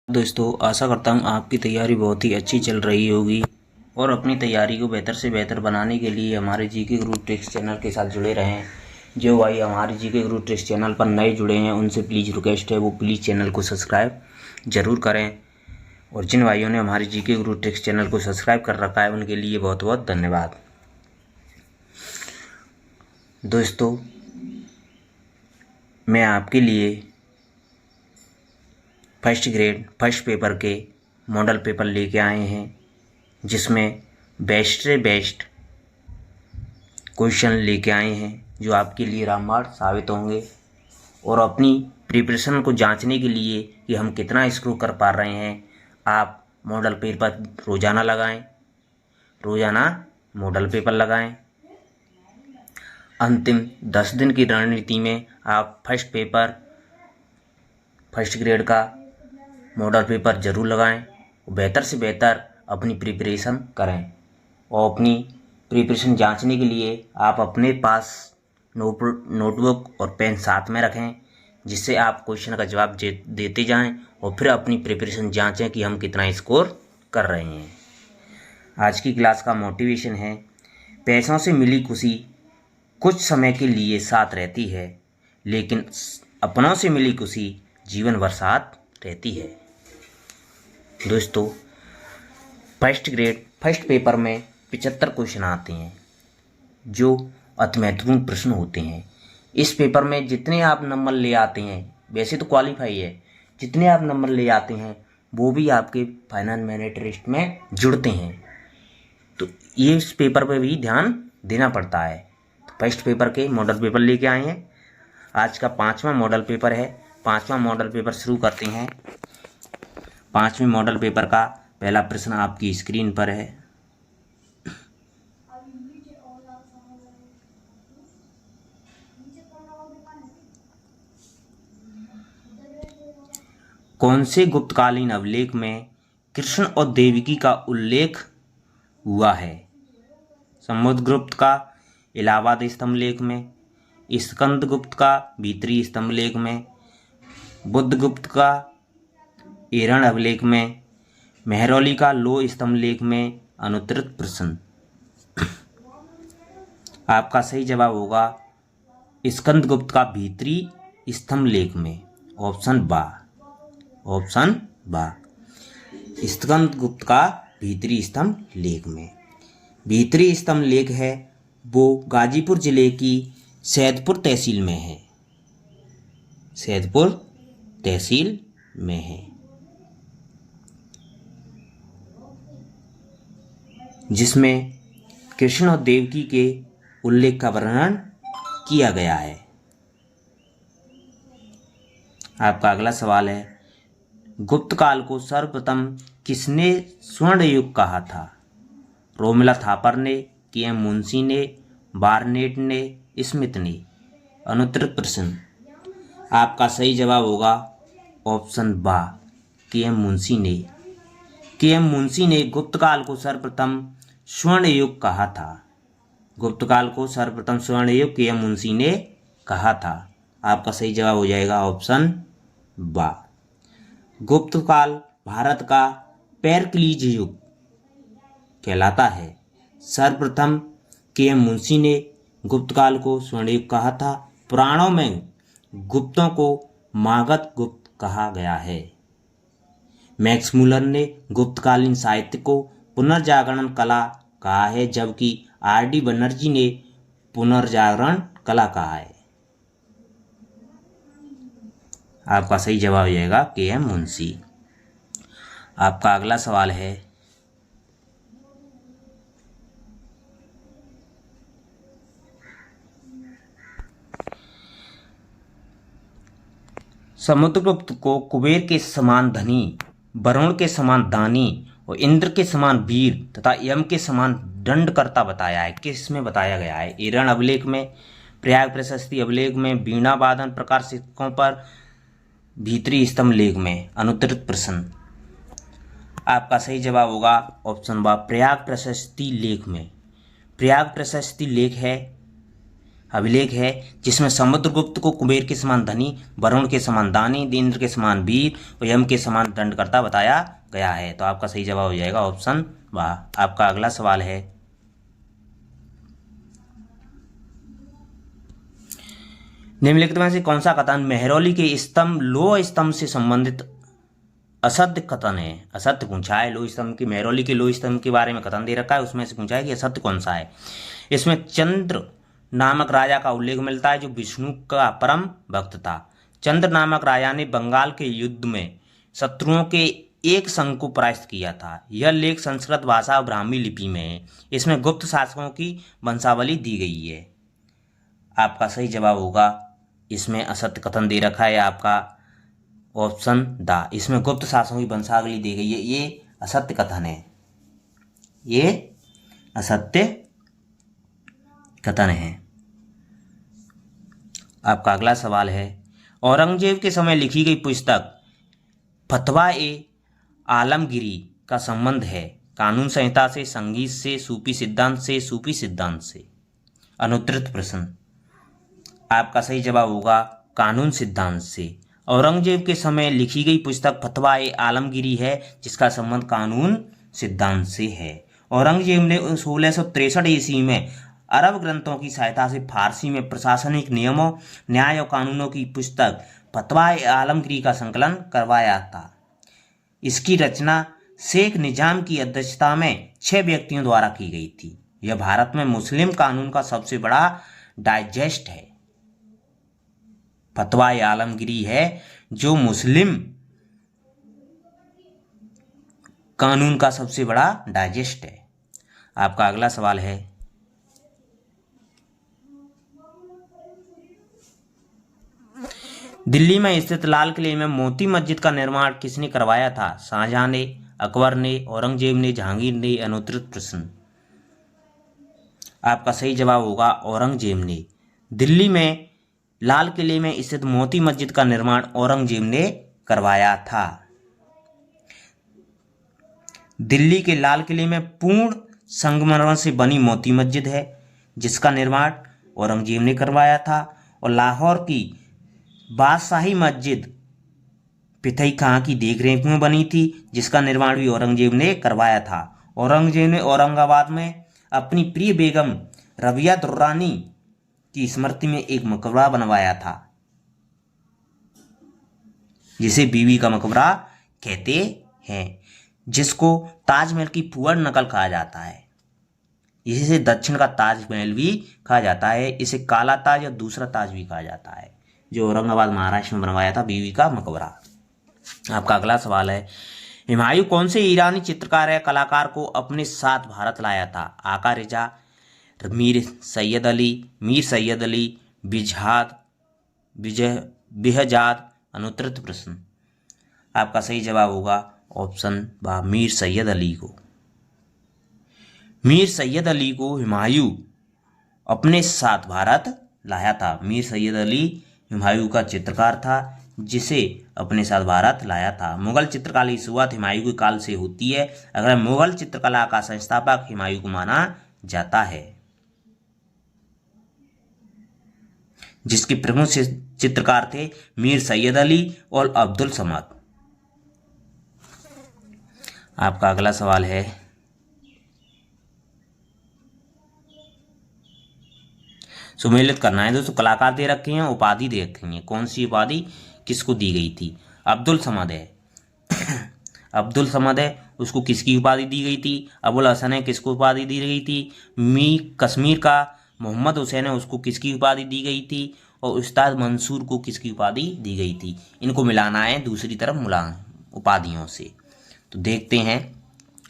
दोस्तों, आशा करता हूँ आपकी तैयारी बहुत ही अच्छी चल रही होगी और अपनी तैयारी को बेहतर से बेहतर बनाने के लिए हमारे जीके गुरु ट्रिक्स चैनल के साथ जुड़े रहें। जो भाई हमारे जीके गुरु ट्रिक्स चैनल पर नए जुड़े हैं उनसे प्लीज़ रिक्वेस्ट है वो प्लीज़ चैनल को सब्सक्राइब ज़रूर करें, और जिन भाइयों ने हमारे जीके गुरु ट्रिक्स चैनल को सब्सक्राइब कर रखा है उनके लिए बहुत बहुत धन्यवाद। दोस्तों, मैं आपके लिए फर्स्ट ग्रेड फर्स्ट पेपर के मॉडल पेपर लेके आए हैं, जिसमें बेस्ट से बेस्ट क्वेश्चन लेके आए हैं जो आपके लिए रामबाण साबित होंगे। और अपनी प्रिपरेशन को जांचने के लिए कि हम कितना स्कोर कर पा रहे हैं, आप मॉडल पेपर रोज़ाना लगाएं, रोज़ाना मॉडल पेपर लगाएं। अंतिम 10 दिन की रणनीति में आप फर्स्ट पेपर फर्स्ट ग्रेड का मॉडल पेपर ज़रूर लगाएं, बेहतर से बेहतर अपनी प्रिपरेशन करें। और अपनी प्रिपरेशन जांचने के लिए आप अपने पास नोटबुक और पेन साथ में रखें, जिससे आप क्वेश्चन का जवाब देते जाएं और फिर अपनी प्रिपरेशन जांचें कि हम कितना स्कोर कर रहे हैं। आज की क्लास का मोटिवेशन है, पैसों से मिली खुशी कुछ समय के लिए साथ रहती है, लेकिन अपनों से मिली खुशी जीवन भर साथ रहती है। दोस्तों, फर्स्ट ग्रेड फर्स्ट पेपर में 75 क्वेश्चन आते हैं जो अति महत्वपूर्ण प्रश्न होते हैं। इस पेपर में जितने आप नंबर ले आते हैं, वैसे तो क्वालिफाई है, जितने आप नंबर ले आते हैं वो भी आपके फाइनल मेरिट लिस्ट में जुड़ते हैं। तो ये इस पेपर पर भी ध्यान देना पड़ता है। तो फर्स्ट पेपर के मॉडल पेपर लेके आए हैं। आज का 5वां मॉडल पेपर है। 5वां मॉडल पेपर शुरू करते हैं। 5वें मॉडल पेपर का पहला प्रश्न आपकी स्क्रीन पर है। कौन से गुप्तकालीन अभिलेख में कृष्ण और देवकी का उल्लेख हुआ है? समुद्रगुप्त का इलाहाबाद स्तंभ लेख में, स्कंदगुप्त का भीतरी स्तंभ लेख में, बुद्धगुप्त का एरण अभिलेख में, मेहरौली का लोह स्तंभ लेख में। अनुत्तरित प्रश्न। आपका सही जवाब होगा स्कंदगुप्त का भीतरी स्तंभ लेख में, ऑप्शन बा। ऑप्शन बा, स्कंदगुप्त का भीतरी स्तंभ लेख में। भीतरी स्तंभ लेख है वो गाजीपुर जिले की सैदपुर तहसील में है। सैदपुर तहसील में है, जिसमें कृष्ण और देवकी के उल्लेख का वर्णन किया गया है। आपका अगला सवाल है, गुप्त काल को सर्वप्रथम किसने स्वर्ण युग कहा था? रोमिला थापर ने, के.एम. मुंशी ने, बार्नेट ने, स्मिथ ने। अनुत्तरित प्रश्न। आपका सही जवाब होगा ऑप्शन बा, के.एम. मुंशी ने। के.एम. मुंशी ने गुप्त काल को सर्वप्रथम स्वर्ण युग कहा था। गुप्त काल को सर्वप्रथम स्वर्ण युग के.एम. मुंशी ने कहा था। आपका सही जवाब हो जाएगा ऑप्शन बा। गुप्त काल भारत का पेरक्लीज युग कहलाता है। सर्वप्रथम के.एम. मुंशी ने गुप्त काल को स्वर्ण युग कहा था। पुराणों में गुप्तों को मागध गुप्त कहा गया है। मैक्स मुलर ने गुप्तकालीन साहित्य को पुनर्जागरण कला कहा है, जबकि आर.डी. बनर्जी ने पुनर्जागरण कला कहा है। आपका सही जवाब हो जाएगा के.एम. मुंशी। आपका अगला सवाल है, समुद्रगुप्त को कुबेर के समान धनी, वरुण के समान दानी और इंद्र के समान वीर तथा यम के समान दंडकर्ता बताया है। किस में बताया गया है? एरण अभिलेख में, प्रयाग प्रशस्ति अभिलेख में, वीणा वादन प्रकार सिक्कों पर, भीतरी स्तंभ लेख में। अनुत्तरित प्रश्न। आपका सही जवाब होगा ऑप्शन बा, प्रयाग प्रशस्ति लेख में। प्रयाग प्रशस्ति लेख है अभिलेख है जिसमें समुद्रगुप्त को कुबेर के समान धनी, वरुण के समान दानी, इंद्र के समान वीर और यम के समान दंडकर्ता बताया गया है। तो आपका सही जवाब हो जाएगा ऑप्शन वाह। आपका अगला सवाल है, निम्नलिखित में से कौन सा कथन मेहरौली के स्तंभ लोह स्तंभ से संबंधित असत्य कथन है? असत्य पूछा है, लोह स्तंभ की, मेहरौली के लोह स्तंभ के बारे में कथन दे रखा है, उसमें से पूछा है कि असत्य कौन सा है। इसमें चंद्र नामक राजा का उल्लेख मिलता है जो विष्णु का परम भक्त था। चंद्र नामक राजा ने बंगाल के युद्ध में शत्रुओं के एक संघ को परास्त किया था। यह लेख संस्कृत भाषा और ब्राह्मी लिपि में है। इसमें गुप्त शासकों की वंशावली दी गई है। आपका सही जवाब होगा, इसमें असत्य कथन दे रखा है आपका ऑप्शन द। इसमें गुप्त शासकों की वंशावली दी गई है, ये असत्य कथन है, ये असत्य कथन है। आपका अगला सवाल है, औरंगजेब के समय लिखी गई पुस्तक फतवा ए आलमगिरी का संबंध है कानून संहिता से, संगीत से, सूफी सिद्धांत से, सूफी सिद्धांत से? अनुत्तरित प्रश्न। आपका सही जवाब होगा कानून सिद्धांत से। औरंगजेब के समय लिखी गई पुस्तक फतवा ए आलमगिरी है जिसका संबंध कानून सिद्धांत से है। औरंगजेब ने 1663 ईस्वी में अरब ग्रंथों की सहायता से फारसी में प्रशासनिक नियमों, न्याय और कानूनों की पुस्तक फतवा ए आलमगिरी का संकलन करवाया था। इसकी रचना शेख निजाम की अध्यक्षता में 6 व्यक्तियों द्वारा की गई थी। यह भारत में मुस्लिम कानून का सबसे बड़ा डाइजेस्ट है। फतवा ए आलमगिरी है जो मुस्लिम कानून का सबसे बड़ा डाइजेस्ट है। आपका अगला सवाल है, दिल्ली में स्थित लाल किले में मोती मस्जिद का निर्माण किसने करवाया था? शाहजहां ने, अकबर ने, औरंगजेब ने, जहांगीर ने? अनुत्तरित प्रश्न। आपका सही जवाब होगा औरंगजेब ने। दिल्ली में लाल किले में स्थित मोती मस्जिद का निर्माण औरंगजेब ने करवाया था। दिल्ली के लाल किले में पूर्ण संगमरमर से बनी मोती मस्जिद है जिसका निर्माण औरंगजेब ने करवाया था। और लाहौर की बादशाही मस्जिद पिथई खां की देखरेख में बनी थी जिसका निर्माण भी औरंगजेब ने करवाया था। औरंगजेब ने औरंगाबाद में अपनी प्रिय बेगम रबिया दुर्रानी की स्मृति में एक मकबरा बनवाया था जिसे बीवी का मकबरा कहते हैं, जिसको ताजमहल की फूहड़ नकल कहा जाता है। इसे दक्षिण का ताजमहल भी कहा जाता है। इसे काला ताज या दूसरा ताज भी कहा जाता है, जो औरंगाबाद महाराष्ट्र में बनवाया था बीवी का मकबरा। आपका अगला सवाल है, हुमायूं कौन से ईरानी चित्रकार या कलाकार को अपने साथ भारत लाया था? आका रिजा, मीर सैयद अली, बेहजाद? अनुत्तरित प्रश्न। आपका सही जवाब होगा ऑप्शन बा, मीर सैयद अली को। मीर सैयद अली को हुमायूं अपने साथ भारत लाया था। मीर सैयद अली हुमायूं का चित्रकार था जिसे अपने साथ भारत लाया था। मुगल चित्रकला की शुरुआत हुमायूं के काल से होती है। अगर मुगल चित्रकला का संस्थापक हुमायूं को माना जाता है, जिसके प्रमुख चित्रकार थे मीर सैयद अली और अब्दुल समद। आपका अगला सवाल है, सुमेलित करना है दोस्तों। कलाकार दे रखे हैं, उपाधि दे रखी है। कौन सी उपाधि किसको दी गई थी? अब्दुल समद है अब्दुल समद है, उसको किसकी उपाधि दी गई थी? अबुल हसन है, किसको उपाधि दी गई थी? कश्मीर का मोहम्मद हुसैन है, उसको किसकी उपाधि दी गई थी? और उस्ताद मंसूर को किसकी उपाधि दी गई थी? इनको मिलाना है दूसरी तरफ उपाधियों से। तो देखते हैं,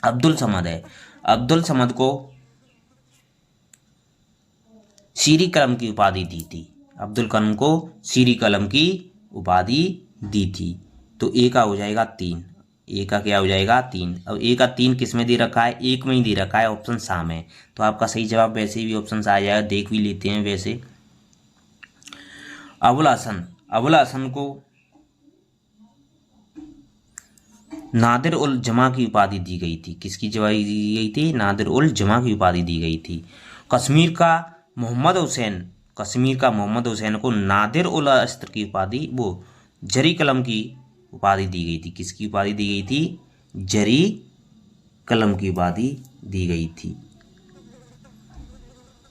अब्दुल समद है, अब्दुल समद को शीरी कलम की उपाधि दी थी। अब्दुल कलम को शीरी कलम की उपाधि दी थी। तो ए का हो जाएगा 3। ए का क्या हो जाएगा? 3। अब ए का 3 किस में दे रखा है? एक में ही दे रखा है, ऑप्शन सा में। तो आपका सही जवाब वैसे भी ऑप्शन सा आ जाएगा। देख भी लेते हैं वैसे। अबुल हसन को नादिर उल जमा की उपाधि दी गई थी। किसकी उपाधि दी गई थी? नादिर उल जमा की उपाधि दी गई थी। कश्मीर का मोहम्मद हुसैन कश्मीर का मोहम्मद हुसैन को नादिर उल अस्र की उपाधि, वो जरी कलम की उपाधि दी गई थी। किसकी उपाधि दी गई थी? जरी कलम की उपाधि दी गई थी।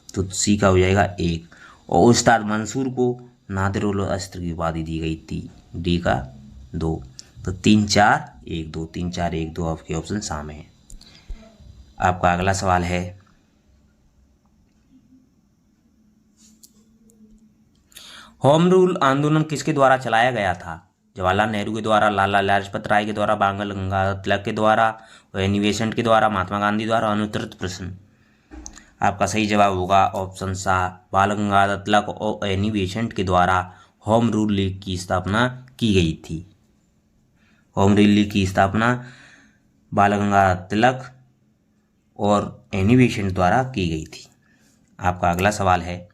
तो सी का हो जाएगा 1। और उस्ताद मंसूर को नादिर उल अस्र की उपाधि दी गई थी। डी का 2। तो 3 4 1 2, 3 4 1 2 आपके ऑप्शन सामने है। आपका अगला सवाल है, होम रूल आंदोलन किसके द्वारा चलाया गया था? जवाहरलाल नेहरू के द्वारा, लाला लाजपत राय के द्वारा, बाल गंगाधर तिलक के द्वारा, एनी बेसेंट के द्वारा, महात्मा गांधी द्वारा। अनुत्तरित प्रश्न। आपका सही जवाब होगा ऑप्शन सा, बाल गंगाधर तिलक और एनी बेसेंट के द्वारा होम रूल लीग की स्थापना की गई थी। होम रूल लीग की स्थापना बाल गंगाधर तिलक और एनी बेसेंट द्वारा की गई थी। आपका अगला सवाल है,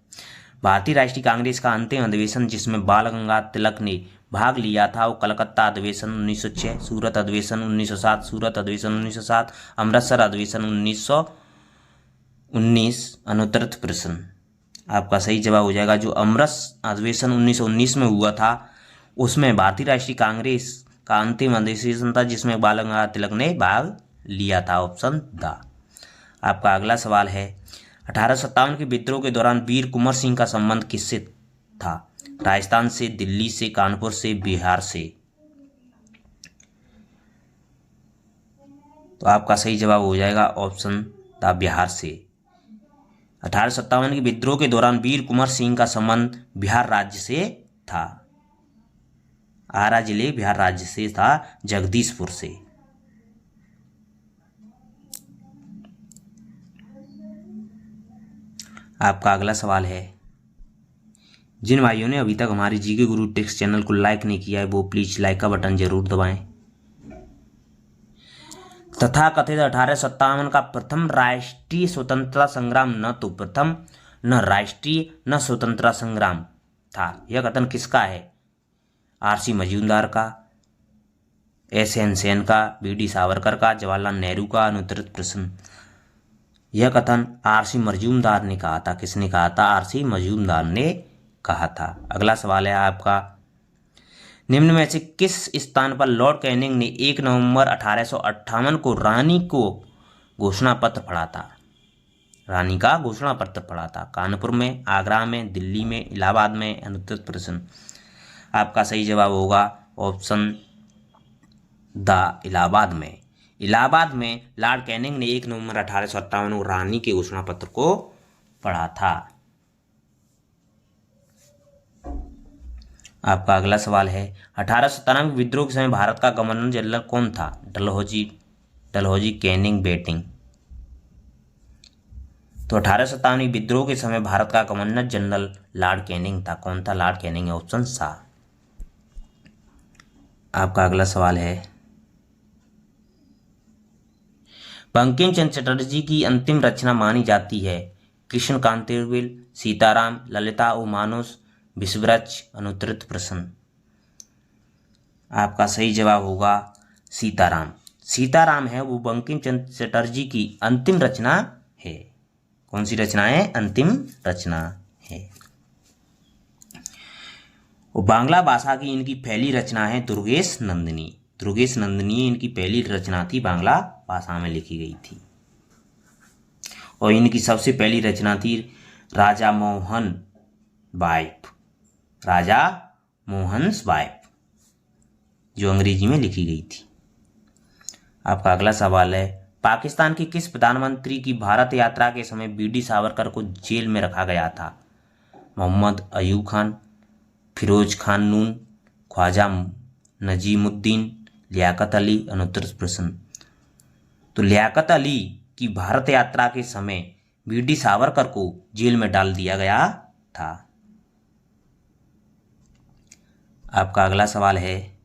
भारतीय राष्ट्रीय कांग्रेस का अंतिम अधिवेशन जिसमें बाल गंगाधर तिलक ने भाग लिया था वो कलकत्ता अधिवेशन 1906, सूरत अधिवेशन 1907, सूरत अधिवेशन 1907, अमृतसर अधिवेशन 1919। अनुत्तरित प्रश्न। आपका सही जवाब हो जाएगा जो अमृतसर अधिवेशन 1919 में हुआ था उसमें भारतीय राष्ट्रीय कांग्रेस का अंतिम अधिवेशन था जिसमें बाल गंगाधर तिलक ने भाग लिया था। Option the. आपका अगला सवाल है, 1857 के विद्रोह के दौरान वीर कुंवर सिंह का संबंध किससे था? राजस्थान से, दिल्ली से, कानपुर से, बिहार से। तो आपका सही जवाब हो जाएगा ऑप्शन द, बिहार से। 1857 के विद्रोह के दौरान वीर कुंवर सिंह का संबंध बिहार राज्य से था। आरा जिले बिहार राज्य से था, जगदीशपुर से। आपका अगला सवाल है, जिन भाइयों ने अभी तक हमारे जीके गुरु टेक्स्ट चैनल को लाइक नहीं किया है वो प्लीज लाइक का बटन जरूर दबाएं। तथा कथित 1857 का प्रथम राष्ट्रीय स्वतंत्रता संग्राम न तो प्रथम न राष्ट्रीय न स्वतंत्रता संग्राम था, यह कथन किसका है? आरसी मजूमदार का, एसएन सेन का, बीडी सावरकर का, जवाहरलाल नेहरू का। अनुत्तरित प्रश्न। यह कथन आरसी मजूमदार ने कहा था। किसने कहा था? आरसी मजूमदार ने कहा था। अगला सवाल है आपका, निम्न में से किस स्थान पर लॉर्ड कैनिंग ने 1 नवंबर 1858 को रानी को घोषणा पत्र पढ़ा था? रानी का घोषणा पत्र पढ़ा था। कानपुर में, आगरा में, दिल्ली में, इलाहाबाद में। अनुत्तरित प्रश्न। आपका सही जवाब होगा ऑप्शन द, इलाहाबाद में। इलाहाबाद में लॉर्ड कैनिंग ने 1 नवंबर 1857 को रानी के घोषणा पत्र को पढ़ा था। आपका अगला सवाल है, 1897 विद्रोह के समय भारत का गवर्नर जनरल कौन था? Dalhousie, Canning, Bentinck. तो 1897 विद्रोह के समय भारत का गवर्नर जनरल लॉर्ड कैनिंग था। कौन था? Lord Canning. ऑप्शन सा। आपका अगला सवाल है, बंकिम चंद्र चटर्जी की अंतिम रचना मानी जाती है? कृष्ण कांतेविल, सीताराम, ललिता और मानस, विश्ववृक्ष। अनुत्तरित प्रश्न। आपका सही जवाब होगा सीताराम। सीताराम है वो बंकिम चंद्र चटर्जी की अंतिम रचना है। कौन सी रचना है? अंतिम रचना है। और बांग्ला भाषा की इनकी पहली रचना है दुर्गेश नंदिनी। दुर्गेश नंदिनी इनकी पहली रचना थी, बांग्ला भाषा में लिखी गई थी। और इनकी सबसे पहली रचना थी राजा मोहन वाइफ, राजा मोहन वाइफ, जो अंग्रेजी में लिखी गई थी। आपका अगला सवाल है, पाकिस्तान के किस प्रधानमंत्री की भारत यात्रा के समय बीडी सावरकर को जेल में रखा गया था? मोहम्मद अयूब खान, फिरोज खान नून, ख्वाजा नजीमुद्दीन, लियाकत अली। अनुत्तरित प्रश्न। तो लियाकत अली की भारत यात्रा के समय बीडी सावरकर को जेल में डाल दिया गया था। आपका अगला सवाल है,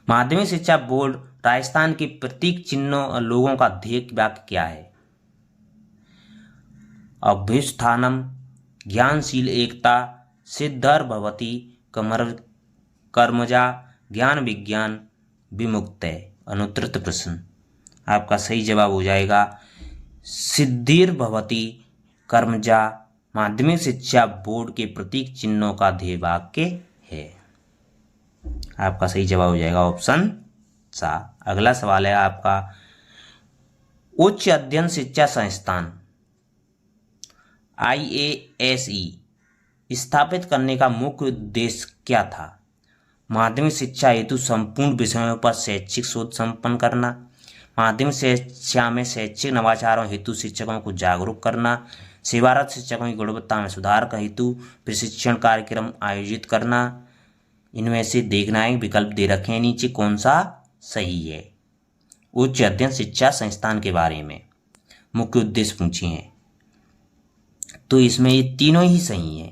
माध्यमिक शिक्षा बोर्ड राजस्थान के प्रतीक चिन्हों लोगों का ध्येय वाक्य क्या है? अभ्युत्थानम, ज्ञानशील एकता, सिद्धर भवती, कर्मजा, ज्ञान विज्ञान, विमुक्त। अनुत्तरित प्रश्न। आपका सही जवाब हो जाएगा सिद्धिर्भवति कर्मजा माध्यमिक शिक्षा बोर्ड के प्रतीक चिन्हों का ध्येय वाक्य है। आपका सही जवाब हो जाएगा ऑप्शन सा। अगला सवाल है आपका, उच्च अध्ययन शिक्षा संस्थान IASE स्थापित करने का मुख्य उद्देश्य क्या था? माध्यमिक शिक्षा हेतु संपूर्ण विषयों पर शैक्षिक शोध संपन्न करना, माध्यमिक शिक्षा में शैक्षिक नवाचारों हेतु शिक्षकों को जागरूक करना, सेवारत शिक्षकों की गुणवत्ता में सुधार का हेतु प्रशिक्षण कार्यक्रम आयोजित करना। इनमें से देखना है, विकल्प दे रखे हैं नीचे, कौन सा सही है। उच्च अध्ययन शिक्षा संस्थान के बारे में मुख्य उद्देश्य पूछे हैं, तो इसमें ये तीनों ही सही है।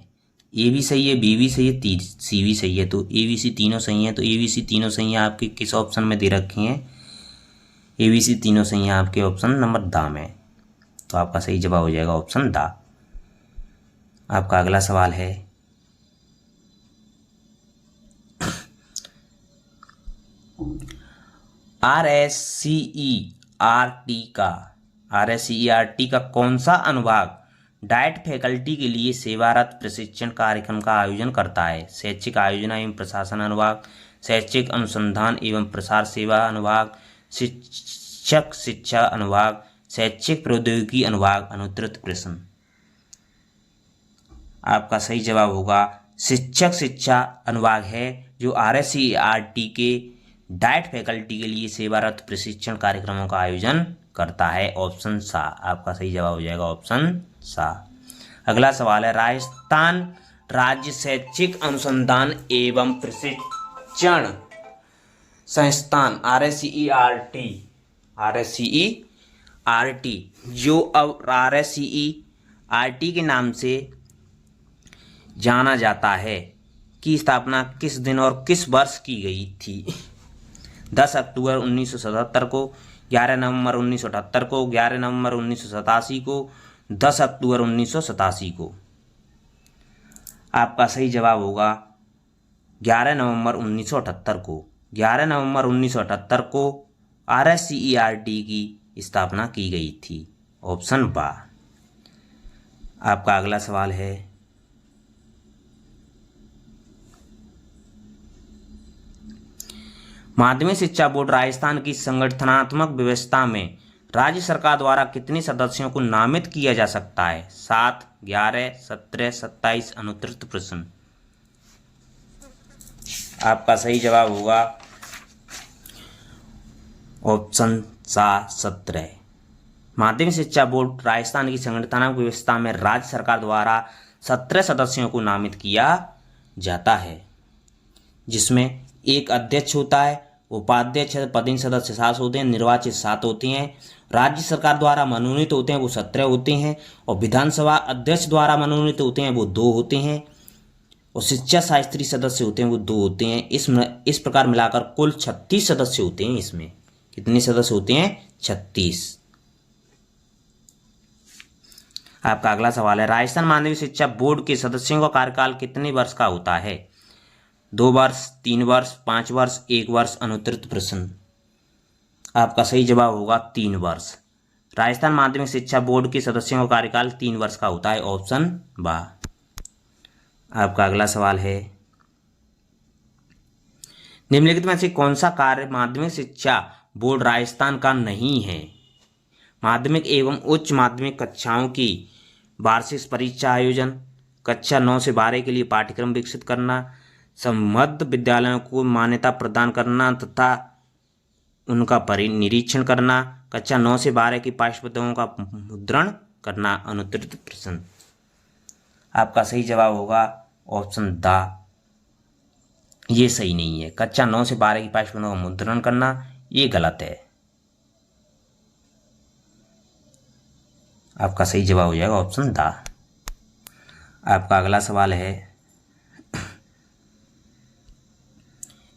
ए भी सही है, बी भी सही है, सी भी सही है, तो ए बी सी तीनों सही है। तो ए बी सी तीनों सही है आपके किस ऑप्शन में दे रखे हैं? ए बी सी तीनों सही है आपके ऑप्शन नंबर दा में। तो आपका सही जवाब हो जाएगा ऑप्शन दा। आपका अगला सवाल है, RSCERT का कौन सा अनुभाग डाइट फैकल्टी के लिए सेवारत प्रशिक्षण कार्यक्रम का आयोजन करता है? शैक्षिक आयोजन एवं प्रशासन अनुभाग, शैक्षिक अनुसंधान एवं प्रसार सेवा अनुभाग, शिक्षक शिक्षा अनुभाग, शैक्षिक प्रौद्योगिकी अनुभाग। अनुत्तरित प्रश्न। आपका सही जवाब होगा शिक्षक शिक्षा अनुभाग है, जो RSCERT के डाइट फैकल्टी के लिए सेवारत प्रशिक्षण कार्यक्रमों का आयोजन करता है। ऑप्शन सा। आपका सही जवाब हो जाएगा ऑप्शन सा। अगला सवाल है, राजस्थान राज्य शैक्षिक अनुसंधान एवं प्रशिक्षण संस्थान RSCERT जो अब RSCERT के नाम से जाना जाता है, की स्थापना किस दिन और किस वर्ष की गई थी? 10 अक्टूबर 1977 को, 11 नवंबर 1978 को, 11 नवंबर 1987 को, 10 अक्टूबर 1987 को। आपका सही जवाब होगा 11 नवंबर 1978 को। 11 नवंबर 1978 को RSCERT की स्थापना की गई थी। ऑप्शन बा। आपका अगला सवाल है, माध्यमिक शिक्षा बोर्ड राजस्थान की संगठनात्मक व्यवस्था में राज्य सरकार द्वारा कितने सदस्यों को नामित किया जा सकता है? 7, 11, 17, 27। अनुत्तरित प्रश्न। आपका सही जवाब होगा ऑप्शन सा 17। माध्यमिक शिक्षा बोर्ड राजस्थान की संगठनात्मक व्यवस्था में राज्य सरकार द्वारा 17 सदस्यों को नामित किया जाता है, जिसमें एक अध्यक्ष होता है, उपाध्यक्ष पदेन सदस्य 7 होते हैं, निर्वाचित 7 होते हैं, राज्य सरकार द्वारा मनोनीत होते हैं वो 17 होते हैं, और विधानसभा अध्यक्ष द्वारा मनोनीत होते हैं वो 2 होते हैं, और शिक्षा शास्त्री सदस्य होते हैं वो 2 होते हैं। इस प्रकार मिलाकर कुल 36 सदस्य होते हैं। इसमें कितने सदस्य होते हैं? 36। आपका अगला सवाल है, राजस्थान माध्यमिक शिक्षा बोर्ड के सदस्यों का कार्यकाल कितने वर्ष का होता है? 2 वर्ष, 3 वर्ष, 5 वर्ष, 1 वर्ष। अनुत्तरित प्रश्न। आपका सही जवाब होगा 3 वर्ष। राजस्थान माध्यमिक शिक्षा बोर्ड के सदस्यों का कार्यकाल 3 वर्ष का होता है। ऑप्शन बा। आपका अगला सवाल है, निम्नलिखित में से कौन सा कार्य माध्यमिक शिक्षा बोर्ड राजस्थान का नहीं है? माध्यमिक एवं उच्च माध्यमिक कक्षाओं की वार्षिक परीक्षा आयोजन, कक्षा 9 से 12 के लिए पाठ्यक्रम विकसित करना, संबद्ध विद्यालयों को मान्यता प्रदान करना तथा उनका निरीक्षण करना, कक्षा 9 से 12 की पाठ्य पुस्तकों का मुद्रण करना। अनुत्तरित प्रश्न। आपका सही जवाब होगा ऑप्शन दा। ये सही नहीं है। कक्षा 9 से 12 की पाठ्य पुस्तकों का मुद्रण करना ये गलत है। आपका सही जवाब हो जाएगा ऑप्शन दा। आपका अगला सवाल है,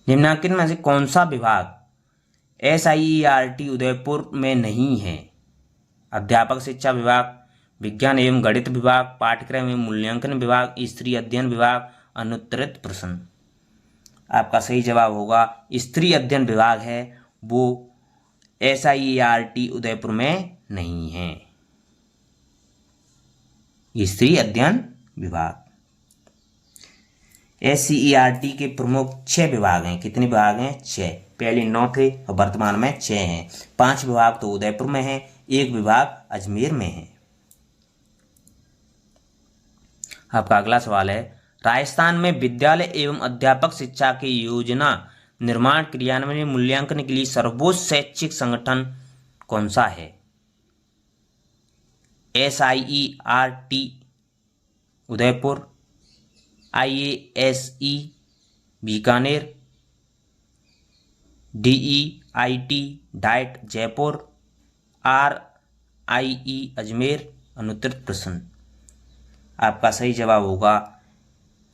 निम्नलिखित में से कौन सा विभाग SIERT उदयपुर में नहीं है? अध्यापक शिक्षा विभाग, विज्ञान एवं गणित विभाग, पाठ्यक्रम एवं मूल्यांकन विभाग, स्त्री अध्ययन विभाग। अनुत्तरित प्रश्न। आपका सही जवाब होगा स्त्री अध्ययन विभाग है, वो SIERT उदयपुर में नहीं है। स्त्री अध्ययन विभाग। SCERT के प्रमुख 6 विभाग हैं। कितने विभाग हैं? 6। पहले 9 थे और वर्तमान में 6 हैं। 5 विभाग तो उदयपुर में हैं, 1 विभाग अजमेर में है। आपका अगला सवाल है, राजस्थान में विद्यालय एवं अध्यापक शिक्षा की योजना निर्माण क्रियान्वयन मूल्यांकन के लिए सर्वोच्च शैक्षिक संगठन कौन सा है? SIERT Udaipur, IASE Bikaner, DEIT DIET Jaipur, RIE Ajmer. अनुत्तरित प्रश्न। आपका सही जवाब होगा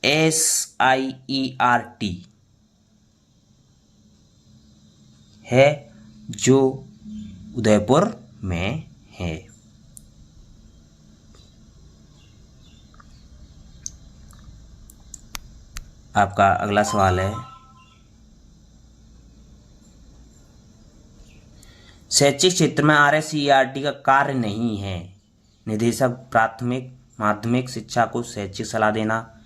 SIERT है, जो उदयपुर में है। आपका अगला सवाल है, शैक्षिक क्षेत्र में RSERT का कार्य नहीं है। निदेशक प्राथमिक माध्यमिक शिक्षा को शैक्षिक सलाह देना,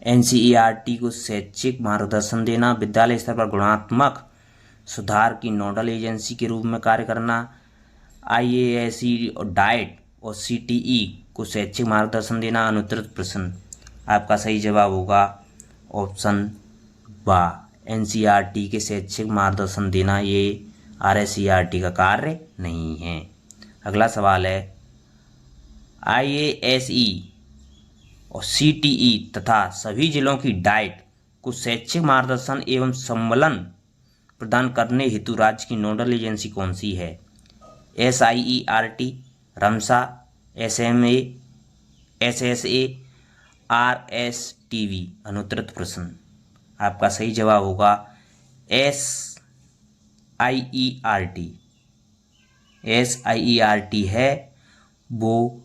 NCERT को शैक्षिक मार्गदर्शन देना, विद्यालय स्तर पर गुणात्मक सुधार की नोडल एजेंसी के रूप में कार्य करना, IASE और डाइट और CTE को शैक्षिक मार्गदर्शन देना। अनुत्तरित प्रश्न। आपका सही जवाब होगा ऑप्शन बा, NCERT के शैक्षिक मार्गदर्शन देना ये RSERT का कार्य नहीं है। अगला सवाल है, IASE और CTE तथा सभी जिलों की डाइट को शैक्षिक मार्गदर्शन एवं सम्मेलन प्रदान करने हेतु राज्य की नोडल एजेंसी कौन सी है? SIERT, रमसा, SMA, SSA, RSTV। अनुत्तरित प्रश्न। आपका सही जवाब होगा SIERT। SIERT है वो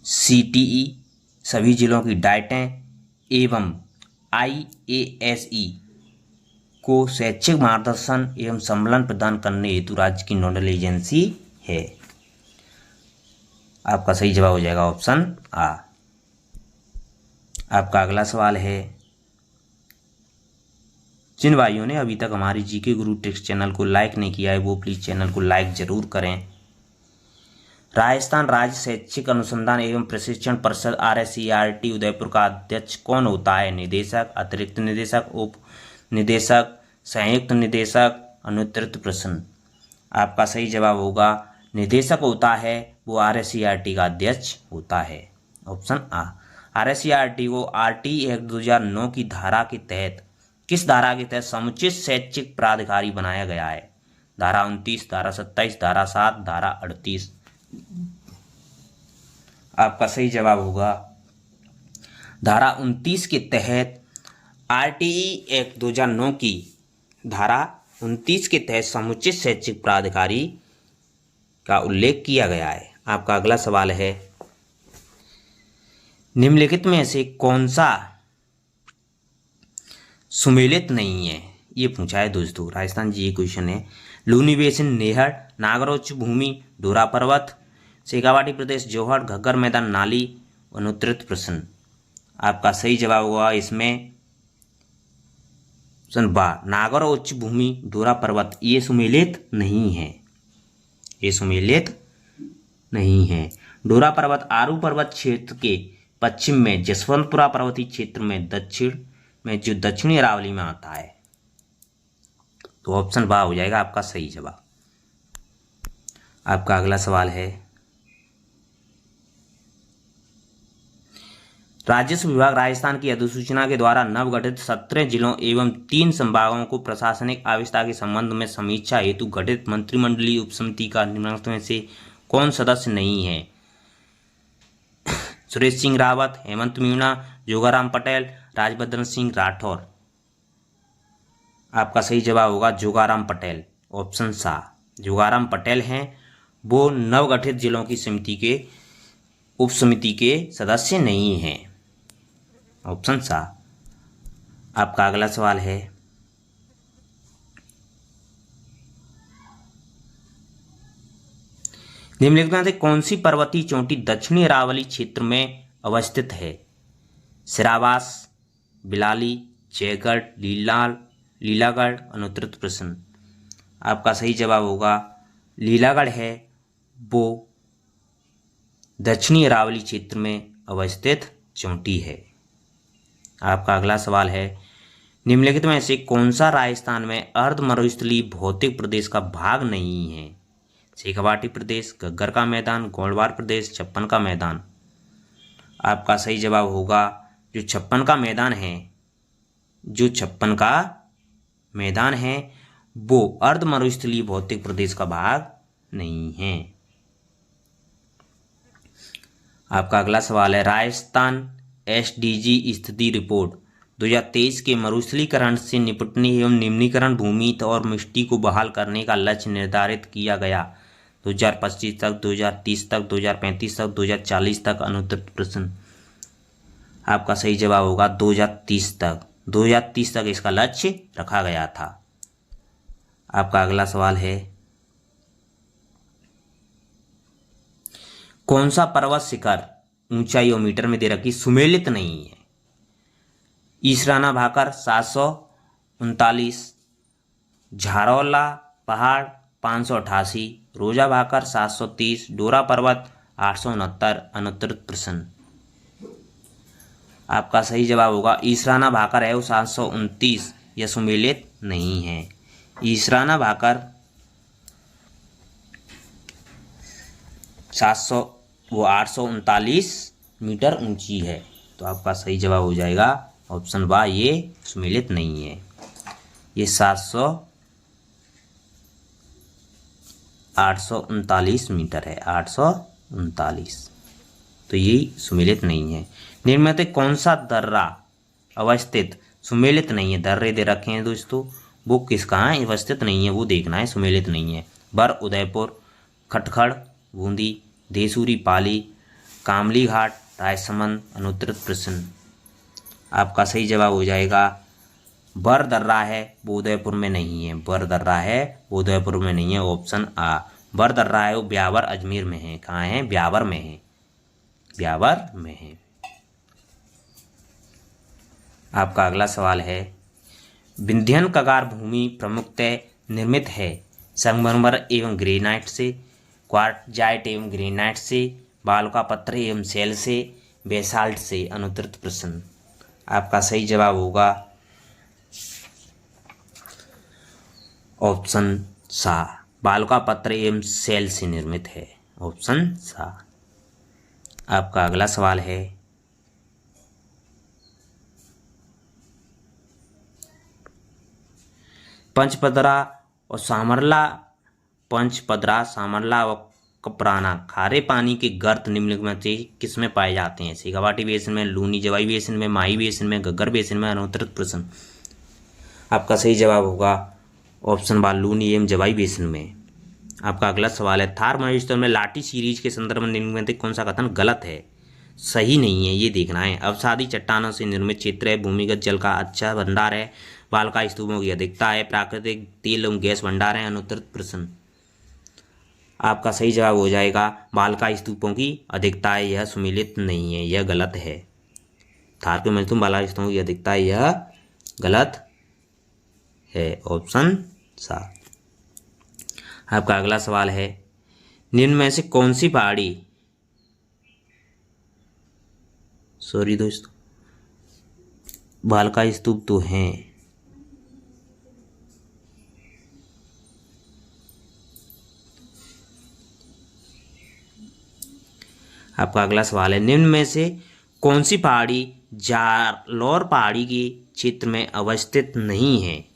CTE सभी जिलों की डाइटें एवं IASE को शैक्षिक मार्गदर्शन एवं सम्मेलन प्रदान करने हेतु राज्य की नोडल एजेंसी है। आपका सही जवाब हो जाएगा ऑप्शन आ। आपका अगला सवाल है, जिन भाइयों ने अभी तक हमारी GK गुरु टेक्स्ट चैनल को लाइक नहीं किया है वो प्लीज चैनल को लाइक जरूर करें। राजस्थान राज्य शैक्षिक अनुसंधान एवं प्रशिक्षण परिषद RSERT उदयपुर का अध्यक्ष कौन होता है? निदेशक, अतिरिक्त निदेशक, उप निदेशक, संयुक्त निदेशक। अनुत्तरित प्रश्न। आपका सही जवाब होगा निदेशक होता है वो RSERT का अध्यक्ष होता है। ऑप्शन आ। RSERT को RT एक्ट 2009 की धारा के तहत किस धारा के तहत समुचित शैक्षिक प्राधिकारी बनाया गया है? धारा 29, धारा 27, धारा 7, धारा 38। आपका सही जवाब होगा धारा 29 के तहत RTE एक्ट 2009 की धारा 29 के तहत समुचित शैक्षिक प्राधिकारी का उल्लेख किया गया है। आपका अगला सवाल है, निम्नलिखित में से कौन सा सुमेलित नहीं है? ये पूछा है दोस्तों, राजस्थान जी क्वेश्चन है। लूनी बेसिन नेहर, नागरोच भूमि डोरा पर्वत, शेखावाटी प्रदेश जोहर, घग्गर मैदान नाली। अनुत्तरित प्रश्न। आपका सही जवाब हुआ इसमें बा, नागर उच्च भूमि डोरा पर्वत। ये सुमेलित नहीं है, ये सुमेलित नहीं है। डोरा पर्वत आरू पर्वत क्षेत्र के पश्चिम में जसवंतपुरा पर्वतीय क्षेत्र में दक्षिण में जो दक्षिणी अरावली में आता है। तो ऑप्शन बा हो जाएगा आपका सही जवाब। आपका अगला सवाल है, राजस्व विभाग राजस्थान की अधिसूचना के द्वारा नवगठित 17 जिलों एवं 3 संभागों को प्रशासनिक आवश्यकता के संबंध में समीक्षा हेतु गठित मंत्रिमंडलीय उपसमिति का निम्नलिखित में से कौन सदस्य नहीं है? सुरेश सिंह रावत, हेमंत मीणा, जोगाराम पटेल, राजभद्र सिंह राठौर। आपका सही जवाब होगा जोगाराम पटेल। ऑप्शन सा, जोगाराम पटेल हैं वो नवगठित जिलों की समिति के उपसमिति के सदस्य नहीं हैं। ऑप्शन सा। आपका अगला सवाल है, निम्नलिखित में से कौन सी पर्वतीय चोटी दक्षिणी अरावली क्षेत्र में अवस्थित है? सिरावास, बिलाली, जयगढ़, लीलागढ़। अनुत्तरित प्रश्न। आपका सही जवाब होगा लीलागढ़ है, वो दक्षिणी अरावली क्षेत्र में अवस्थित चोटी है। आपका अगला सवाल है, निम्नलिखित में से कौन सा राजस्थान में अर्ध मरुस्थलीय भौतिक प्रदेश का भाग नहीं है? शेखावाटी प्रदेश, घग्गर का मैदान, गोंडवार प्रदेश, छप्पन का मैदान। आपका सही जवाब होगा जो छप्पन का मैदान है, जो छप्पन का मैदान है वो अर्ध मरुस्थलीय भौतिक प्रदेश का भाग नहीं है। आपका अगला सवाल है, राजस्थान एसडीजी स्थिति रिपोर्ट 2023 के मरुस्थलीकरण से निपटने एवं निम्नीकरण भूमि और मिट्टी को बहाल करने का लक्ष्य निर्धारित किया गया 2025 तक, 2030 तक, 2035 तक, 2040 तक। अनुत्तरित प्रश्न। आपका सही जवाब होगा 2030 तक। 2030 तक इसका लक्ष्य रखा गया था। आपका अगला सवाल है, कौन सा पर्वत शिखर ऊंचाई और मीटर में दे रखी सुमेलित नहीं है? ईसराना भाकर 739, झारोला पहाड़ 588, रोजा भाकर 730, डोरा पर्वत 869। अनुत्तरित प्रश्न। आपका सही जवाब होगा ईसराना भाकर है वो 729, यह सुमेलित नहीं है। ईसराना भाकर 839 मीटर ऊंची है, तो आपका सही जवाब हो जाएगा ऑप्शन बा, ये सुमेलित नहीं है। ये 839 मीटर है, 839, तो ये सुमेलित नहीं है। निम्न में से कौन सा दर्रा अवस्थित सुमेलित नहीं है? दर्रे दे रखे हैं दोस्तों, वो किस कहाँ अवस्थित नहीं है वो देखना है, सुमेलित नहीं है। बर, उदयपुर, खटखड़, बूंदी, देसूरी, पाली, कामली घाट, राजसमंद। अनुत्तरित प्रश्न। आपका सही जवाब हो जाएगा बर दर्रा है वो उदयपुर में नहीं है। बर दर्रा है वो उदयपुर में नहीं है, ऑप्शन आ। बर दर्रा है वो ब्यावर अजमेर में है। कहाँ है? ब्यावर में है, ब्यावर में है। आपका अगला सवाल है, विंध्यन कगार भूमि प्रमुखतः निर्मित है संगमरमर एवं ग्रेनाइट से, क्वार्टजाइट एवं ग्रेनाइट से, बालुका पत्थर एवं सेल से, बेसाल्ट से। अनुत्तरित प्रश्न। आपका सही जवाब होगा ऑप्शन सा, बालुका पत्थर एवं सेल से निर्मित है, ऑप्शन सा। आपका अगला सवाल है, पंचपदरा और सामरला, पंचपदरा, सामरला व कपराना खारे पानी के गर्त निम्नलिखित में से किसमें पाए जाते हैं? शेखावाटी बेसिन में, लूनी जवाई बेसिन में, माही बेसिन में, घग्गर बेसिन में। अनुत्तरित प्रश्न। आपका सही जवाब होगा ऑप्शन बा, लूनी एवं जवाई बेसिन में। आपका अगला सवाल है, थार मरुस्थल में लाठी सीरीज के संदर्भ में निम्नलिखित में से कौन सा कथन गलत है? सही नहीं है, ये देखना है। अवसादी चट्टानों से निर्मित क्षेत्र है, भूमिगत जल का अच्छा भंडार है, बालका स्तूपों की अधिकता है, प्राकृतिक तेल एवं गैस भंडार है। अनुत्तरित प्रश्न। आपका सही जवाब हो जाएगा बालका स्तूपों की अधिकता है, यह सुमेलित नहीं है, यह गलत है। थार के मरुस्थल बालका स्तूपों की अधिकता है, यह गलत है, ऑप्शन सा। आपका अगला सवाल है, निम्न में से कौन सी पहाड़ी, सॉरी दोस्तों, बालका स्तूप तो हैं, आपका अगला सवाल है, निम्न में से कौन सी पहाड़ी जालौर पहाड़ी के क्षेत्र में अवस्थित नहीं है?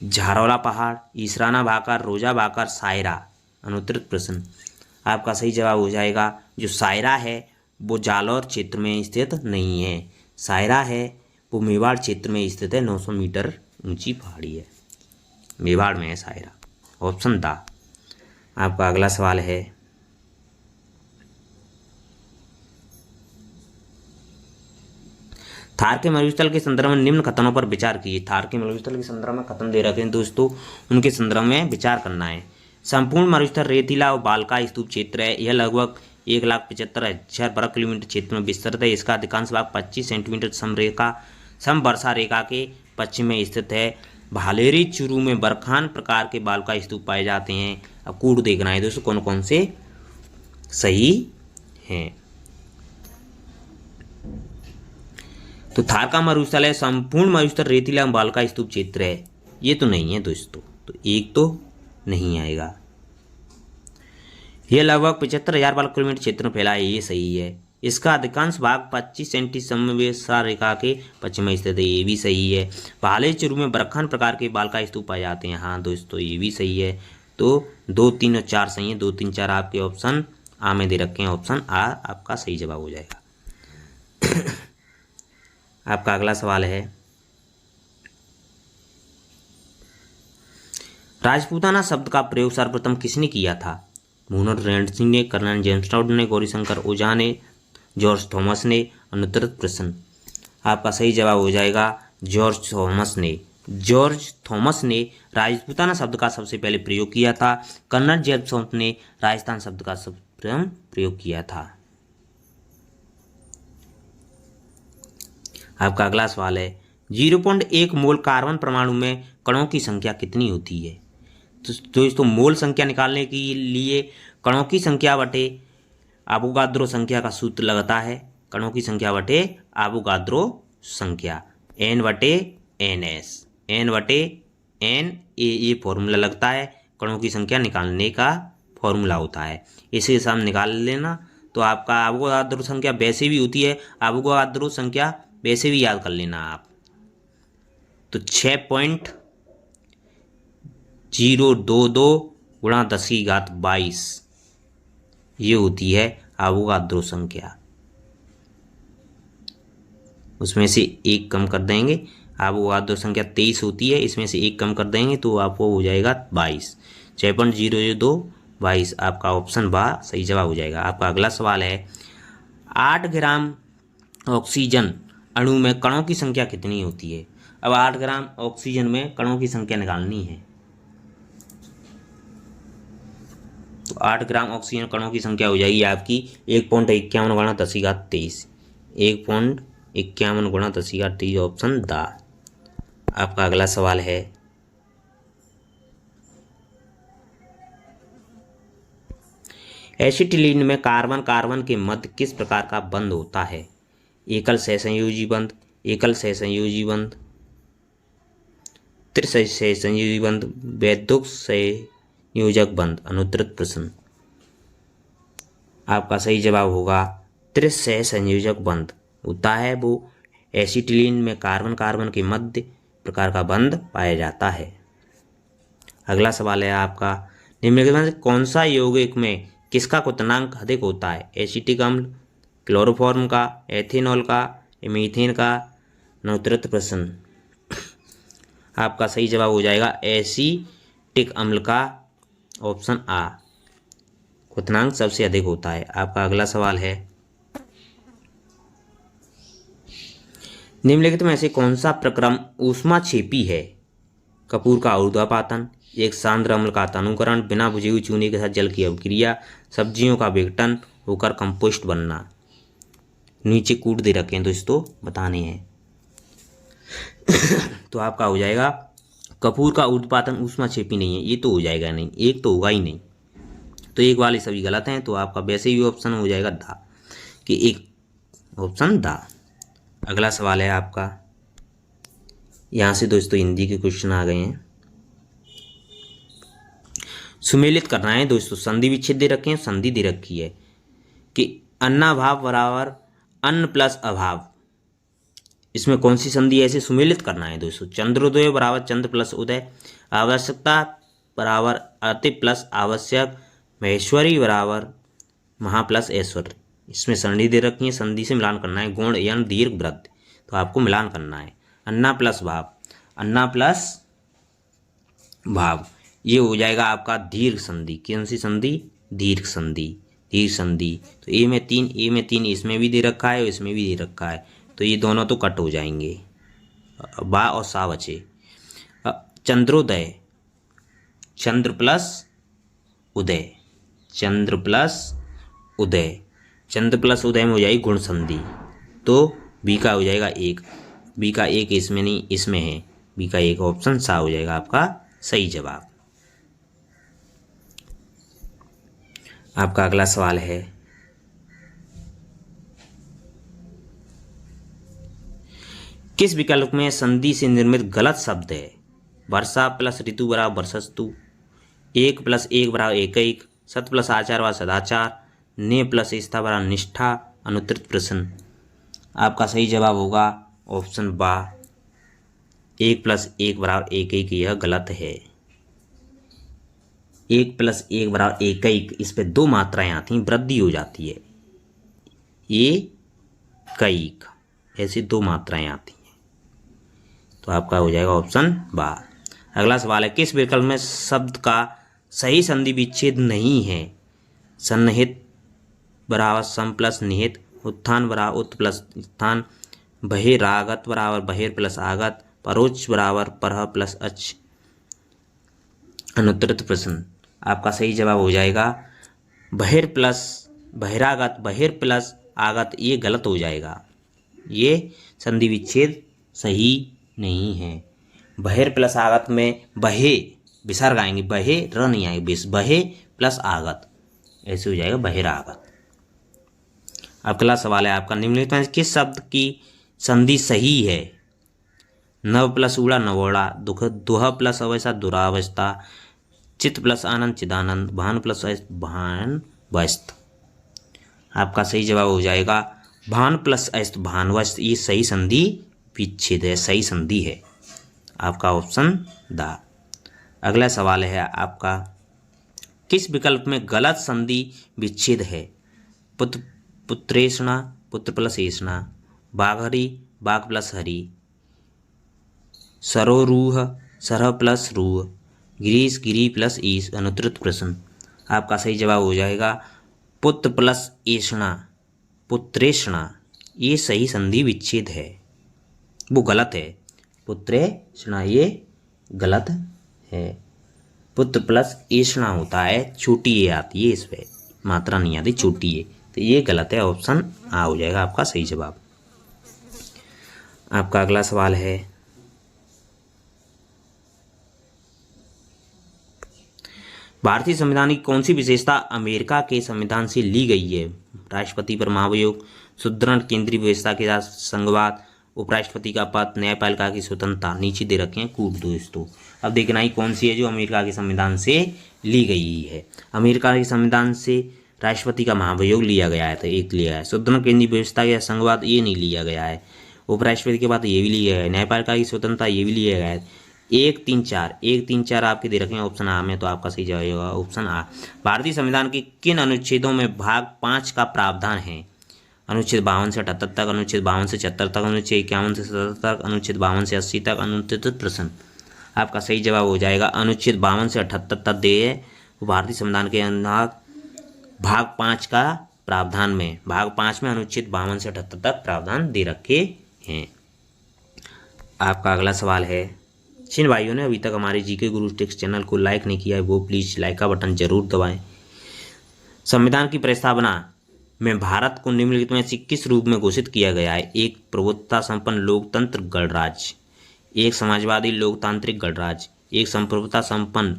झारोला पहाड़, ईसराना भाकर, रोजा भाकर, सायरा। अनुत्तरित प्रश्न। आपका सही जवाब हो जाएगा जो सायरा है वो जालौर क्षेत्र में स्थित नहीं है, सायरा है वो मेवाड़ क्षेत्र में स्थित है, 900 मीटर ऊंची पहाड़ी है, मेवाड़ में है सायरा, ऑप्शन दा। आपका अगला सवाल है, थार के मरुस्थल के संदर्भ में निम्न कथनों पर विचार कीजिए। थार के मरुस्थल के संदर्भ में कथन दे रखे हैं दोस्तों, उनके संदर्भ में विचार करना है। संपूर्ण मरुस्थल रेतीला और बालका स्तूप क्षेत्र है। यह लगभग 1,75,000 वर्ग किलोमीटर क्षेत्र में विस्तृत है। इसका अधिकांश भाग 25 सेंटीमीटर समवर्षा रेखा के पश्चिम में स्थित है। भालेरी चूरू में बरखान प्रकार के बालका स्तूप पाए जाते हैं। अब कूट देखना है दोस्तों कौन कौन से सही हैं। तो थारका मरुस्थल है, संपूर्ण मरुस्थल रेतीला बालका स्तूप क्षेत्र है, ये तो नहीं है दोस्तों, तो एक तो नहीं आएगा। यह लगभग 75,000 वर्ग किलोमीटर क्षेत्र में फैला है, ये सही है। इसका अधिकांश भाग 25 सेंटीमीटर समवर्षा रेखा के पश्चिम में स्थित है, ये भी सही है। भाले चूरू में बरखान प्रकार के बालका स्तूप पाए जाते हैं, हाँ दोस्तों ये भी सही है। तो 2, 3 और 4 सही है, 2, 3, 4 आपके ऑप्शन आ में दे रखे हैं, ऑप्शन आ आपका सही जवाब हो जाएगा। आपका अगला सवाल है, राजपूताना शब्द का प्रयोग सर्वप्रथम किसने किया था? मुनर रैंड सिंह ने, कर्नल जेम्स टॉड ने, गौरीशंकर ओझा ने, जॉर्ज थॉमस ने। अनुत्तरित प्रश्न, आपका सही जवाब हो जाएगा जॉर्ज थॉमस ने। जॉर्ज थॉमस ने राजपूताना शब्द का सबसे पहले प्रयोग किया था। कर्नल जेम्स टॉड ने राजस्थान शब्द का सर्वप्रथम प्रयोग किया था। आपका अगला सवाल है, 0.1 मोल कार्बन परमाणु में कणों की संख्या कितनी होती है? तो दोस्तों मोल संख्या निकालने के लिए कणों की संख्या बटे आवोगाद्रो संख्या का सूत्र लगता है। कणों की संख्या बटे आवोगाद्रो संख्या, N/NS, N/N ये फॉर्मूला लगता है, कणों की संख्या निकालने का फॉर्मूला होता है। इसे हिसाब निकाल लेना। तो आपका आवोगाद्रो संख्या वैसे भी होती है, आवोगाद्रो संख्या वैसे भी याद कर लेना आप। तो 6.022 गुणा 10⁻22 ये होती है आवोगाद्रो संख्या। उसमें से एक कम कर देंगे, आवोगाद्रो संख्या 23 होती है, इसमें से एक कम कर देंगे तो आपको हो जाएगा 22। 6.022 आपका ऑप्शन बा सही जवाब हो जाएगा। आपका अगला सवाल है, 8 ग्राम ऑक्सीजन अणु में कणों की संख्या कितनी होती है? अब 8 ग्राम ऑक्सीजन में कणों की संख्या निकालनी है। तो 8 ग्राम ऑक्सीजन कणों की संख्या हो जाएगी आपकी 1.51 गुणा 10⁻23, 1.51 गुणा 10⁻23 ऑप्शन दा। आपका अगला सवाल है, एसिटिलीन में कार्बन कार्बन के मध्य किस प्रकार का बंध होता है? एकल सहसंयोजी बंध, एकल सहसंयोजी बंध, त्रिसहसंयोजी बंध, वैद्युत संयोजक बंध। अनुत्तरित प्रश्न, आपका सही जवाब होगा त्रिसहसंयोजक बंध होता है, वो एसिटिलीन में कार्बन कार्बन के मध्य प्रकार का बंध पाया जाता है। अगला सवाल है आपका, निम्नलिखित में से कौन सा यौगिक में किसका क्वथनांक अधिक होता है? एसिटिक अम्ल, क्लोरोफॉर्म का, एथेनॉल का, मीथेन का। अनुत्तरित प्रश्न, आपका सही जवाब हो जाएगा एसिटिक अम्ल का, ऑप्शन आ, क्वथनांक सबसे अधिक होता है। आपका अगला सवाल है, निम्नलिखित में से कौन सा प्रक्रम ऊष्माक्षेपी है? कपूर का ऊर्ध्वपातन, एक सांद्र अम्ल का तनुकरण, बिना बुझे हुए चूने के साथ जल की अभिक्रिया, सब्जियों का विघटन होकर कंपोस्ट बनना। नीचे कूट दे रखे हैं दोस्तों, बताने हैं। तो आपका हो जाएगा कपूर का ऊर्ध्वपातन ऊष्माक्षेपी नहीं है, ये तो हो जाएगा नहीं, एक तो होगा ही नहीं, तो एक वाले सभी गलत हैं। तो आपका वैसे ही ऑप्शन हो जाएगा दा, कि एक ऑप्शन दा। अगला सवाल है आपका, यहाँ से दोस्तों हिंदी के क्वेश्चन आ गए हैं, सुमेलित करना है दोस्तों। संधि विच्छेद दे रखे हैं, संधि दे रखी है कि अन्नाभाव बराबर अन्न प्लस अभाव, इसमें कौन सी संधि ऐसे सुमेलित करना है दोस्तों। चंद्रोदय बराबर चंद्र प्लस उदय, आवश्यकता बराबर अति प्लस आवश्यक, महेश्वरी बराबर महा प्लस ऐश्वर्य। इसमें संधि दे रखी है, संधि से मिलान करना है, गौण यानी दीर्घ वृत्त, तो आपको मिलान करना है। अन्ना प्लस भाव, अन्ना प्लस भाव, ये हो जाएगा आपका दीर्घ संधि। कौन सी संधि? दीर्घ संधि, दीर्घ संधि। तो ए में 3 इसमें भी दे रखा है और इसमें भी दे रखा है, तो ये दोनों तो कट हो जाएंगे, बा और सा बचे। चंद्रोदय, चंद्र प्लस उदय, चंद्र प्लस उदय, चंद्र प्लस उदय में हो जाएगी गुण संधि, तो बी का हो जाएगा एक, बी का एक इसमें नहीं इसमें है, बी का एक ऑप्शन सा हो जाएगा आपका सही जवाब। आपका अगला सवाल है, किस विकल्प में संधि से निर्मित गलत शब्द है? वर्षा प्लस ऋतु बराबर वर्षस्तु, एक प्लस एक बराबर एक एक, सत प्लस आचार व सदाचार, ने प्लस स्था बराबर निष्ठा, अनुत्तरित प्रश्न। आपका सही जवाब होगा ऑप्शन बा, एक प्लस एक बराबर एक एक, यह गलत है। एक प्लस एक बराबर एक एक, इस पे दो मात्राएं आती हैं, वृद्धि हो जाती है, ये कईक, ऐसी दो मात्राएं आती हैं, तो आपका हो जाएगा ऑप्शन बा। अगला सवाल है, किस विकल्प में शब्द का सही संधि विच्छेद नहीं है? सन्निहित बराबर सम प्लस निहित, उत्थान बराबर उत प्लस स्थान, बहिरागत बराबर बहिर प्लस आगत, परोक्ष बराबर परह प्लस अच, अनुत्तरित प्रश्न। आपका सही जवाब हो जाएगा बहिर प्लस बहिरागत, बहिर प्लस आगत, ये गलत हो जाएगा, ये संधि विच्छेद सही नहीं है। बहिर प्लस आगत में बहे विसर्ग आएंगे, बहे र नहीं आएंगे, बहे प्लस आगत, ऐसे हो जाएगा बहिरागत। अगला सवाल है आपका, निम्नलिखित में किस शब्द की संधि सही है? नव प्लस उड़ा नवोड़ा, दुख दुह प्लस अवस्था दुरावस्था, चित प्लस आनंद चिदानंद, भान प्लस भान वस्त। आपका सही जवाब हो जाएगा भान प्लस अस्त भानवस्त, ये सही संधि विच्छेद है, सही संधि है, आपका ऑप्शन द। अगला सवाल है आपका, किस विकल्प में गलत संधि विच्छेद है? पुत्र पुत्रेषणा, पुत्र प्लस एषणा, बाघरी बाघ प्लस हरी, सरोरूह सरह प्लस रूह, गिरीश गिरी प्लस ईश, अनुत्तरित प्रश्न। आपका सही जवाब हो जाएगा पुत्र प्लस एषणा, पुत्रेषणा, ये सही संधि विच्छेद है, वो गलत है, पुत्रेषणा ये गलत है। पुत्र प्लस एषणा होता है, छोटी ये आती है, इस पे मात्रा नहीं आती, छोटी ये, तो ये गलत है, ऑप्शन आ हो जाएगा आपका सही जवाब। आपका अगला सवाल है, भारतीय संविधान की कौन सी विशेषता अमेरिका के संविधान से ली गई है? राष्ट्रपति पर महाभियोग, सुदृढ़ केंद्रीय व्यवस्था के साथ संघवाद, उपराष्ट्रपति का पद, न्यायपालिका की स्वतंत्रता। नीचे दे रखे हैं कूट दोस्तों, अब देखना ही कौन सी है जो अमेरिका के संविधान से ली गई है। अमेरिका के संविधान से राष्ट्रपति का महाभियोग लिया गया है, तो एक लिया है। सुदृढ़ केंद्रीय व्यवस्था या संघवाद ये नहीं लिया गया है। उपराष्ट्रपति के बाद ये भी लिया है। न्यायपालिका की स्वतंत्रता ये भी लिया गया है। 1, 3, 4 1, 3, 4 आपके दे रखे हैं ऑप्शन आ में, तो आपका सही जवाब होगा ऑप्शन आ। भारतीय संविधान के किन अनुच्छेदों में भाग 5 का प्रावधान है? अनुच्छेद 52 से 78 तक, अनुच्छेद 52 से 76 तक, अनुच्छेद 51 से 77 तक, अनुच्छेद 52 से 80 तक, अनुत्तरित प्रश्न। आपका सही जवाब हो जाएगा अनुच्छेद 52 से 78 तक दिए भारतीय संविधान के अंदर भाग 5 का प्रावधान में, भाग 5 में अनुच्छेद 52 से 78 तक प्रावधान दे रखे हैं। आपका अगला सवाल है, जिन भाइयों ने अभी तक हमारे जीके गुरु टेक्स्ट चैनल को लाइक नहीं किया है वो प्लीज़ लाइक का बटन जरूर दबाएं। संविधान की प्रस्तावना में भारत को निम्नलिखित में से किस रूप में घोषित किया गया है? 1 प्रभुत्ता संपन्न लोकतंत्र गणराज्य, 1 समाजवादी लोकतांत्रिक गणराज्य, 1 संप्रभुता संपन्न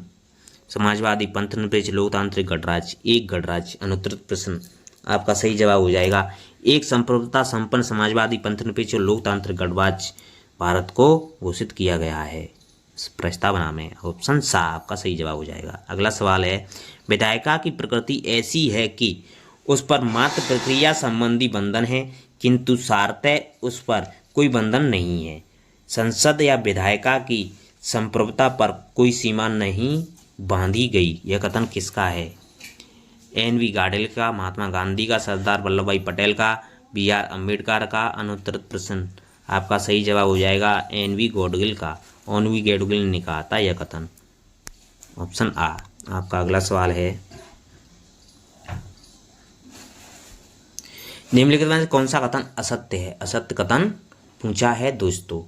समाजवादी पंथनिरपेक्ष लोकतांत्रिक गणराज्य, 1 गणराज्य। अनुत्तरित प्रश्न। आपका सही जवाब हो जाएगा 1 संप्रभुता संपन्न समाजवादी पंथनिरपेक्ष लोकतांत्रिक गणराज्य भारत को घोषित किया गया है प्रस्तावना में, ऑप्शन सा आपका सही जवाब हो जाएगा। अगला सवाल है, विधायिका की प्रकृति ऐसी है कि उस पर मात्र प्रक्रिया संबंधी बंधन है किंतु सारतः उस पर कोई बंधन नहीं है। संसद या विधायिका की संप्रभुता पर कोई सीमा नहीं बांधी गई, यह कथन किसका है? NV गाडेल का, महात्मा गांधी का, सरदार वल्लभ भाई पटेल का, BR अम्बेडकर का। अनुत्तरित प्रश्न। आपका सही जवाब हो जाएगा NV गाडेल का, NV गाडेल ने कहा था यह कथन, ऑप्शन आ। आपका अगला सवाल है, निम्नलिखित में से कौन सा कथन असत्य है? असत्य कथन पूछा है दोस्तों।